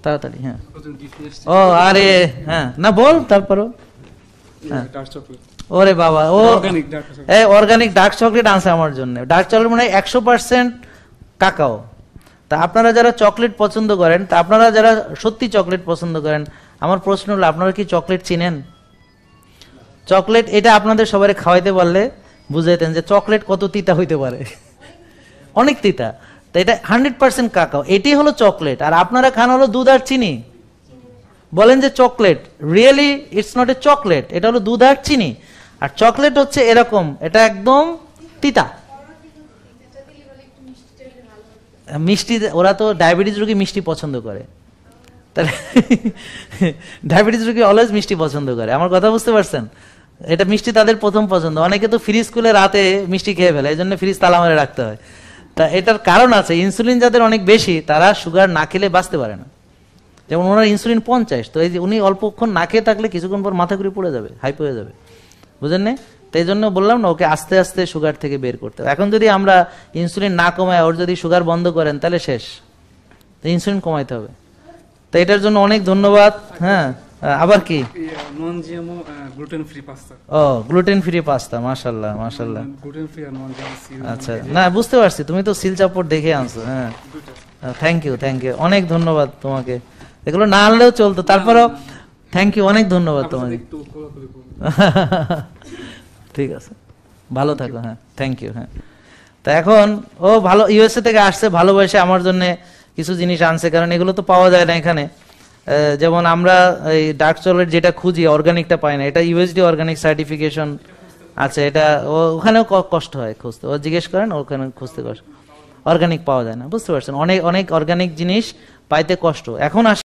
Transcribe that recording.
তাড়াতাড়ি। হ্যাঁ ও আরে হ্যাঁ না বল তারপরও। ওরে বাবা ও অর্গানিক ডার্ক চকলেট আনছে আমার জন্য। ডার্ক চকলেট মানে 100% কাকাও। তা আপনারা যারা চকলেট পছন্দ করেন, তা আপনারা যারা সত্যি চকলেট পছন্দ করেন, আমার প্রশ্ন হলো আপনারা কি চকলেট চিনেন? চকলেট এটা আপনাদের সবাই খাওয়াইতে পারলে বুঝাইতেন যে চকলেট কত তিতা হইতে পারে। অনেক তিতা। তো এটা 100% কাকাও, এটি হলো চকলেট। আর আপনারা খান হলো দুধ আর চিনি। বলেন যে chocolate, really it's not a chocolate, এটা হলো দুধ আর চিনি। আর চকলেট হচ্ছে এরকম, এটা একদম তিতা মিষ্টি। ওরা তো ডায়াবেটিস রোগী মিষ্টি পছন্দ করে, তাহলে ডায়াবেটিস রোগী অলওয়েজ মিষ্টি পছন্দ করে। আমার কথা বুঝতে পারছেন? এটা মিষ্টি তাদের প্রথম পছন্দ। অনেকে তো ফ্রিজ খুলে রাতে মিষ্টি খেয়ে ফেলে, এই জন্য ফ্রিজ তালা মারে রাখতে হয়। তা এটার কারণ আছে, ইনসুলিন যাদের অনেক বেশি তারা সুগার না খেলে বাঁচতে পারে না। যেমন ওনার ইনসুলিন 50, তো এই যে উনি অল্পক্ষণ না খেয়ে থাকলে কিছুক্ষণ পর মাথা ঘুরে পড়ে যাবে, হাইপ হয়ে যাবে, বুঝেন না? তো এই জন্য বললাম না, ওকে আস্তে আস্তে সুগার থেকে বের করতে হবে। এখন যদি আমরা ইনসুলিন না কমায় ওর যদি সুগার বন্ধ করেন তাহলে শেষ। ইনসুলিন কমাইতে হবে। তো এটার জন্য অনেক ধন্যবাদ। হ্যাঁ আবার কি non GMO gluten free pasta. ও গ্লুটেন ফ্রি পাস্তা, মাশাআল্লাহ মাশাআল্লাহ। গ্লুটেন ফ্রি আর নন জিএমও। আচ্ছা না বুঝতে পারছি, তুমি তো সিল চাপড় দেখে আনছো। হ্যাঁ থ্যাংক ইউ অনেক ধন্যবাদ তোমাকে। এগুলো না আনলেও চলতো, তারপরেও থ্যাংক ইউ, অনেক ধন্যবাদ তোমাকে। ঠিক আছে, ভালো থাকো। হ্যাঁ থ্যাংক ইউ। হ্যাঁ তা এখন ও ভালো ইউএসএ থেকে আসছে, ভালোবাসে আমার জন্য কিছু জিনিস আনছে, কারণ এগুলো তো পাওয়া যায় না এখানে। যেমন আমরা এই ডার্ক চকলেট যেটা খুঁজি অর্গানিকটা পাই না, এটা ইউএসডি অর্গানিক সার্টিফিকেশন আছে। এটা ওখানেও কষ্ট হয় খুঁজতে, ও জিজ্ঞেস করেন ওখানে খুঁজতে কষ্ট, অর্গানিক পাওয়া যায় না, বুঝতে পারছেন? অনেক অনেক অর্গানিক জিনিস পাইতে কষ্ট। এখন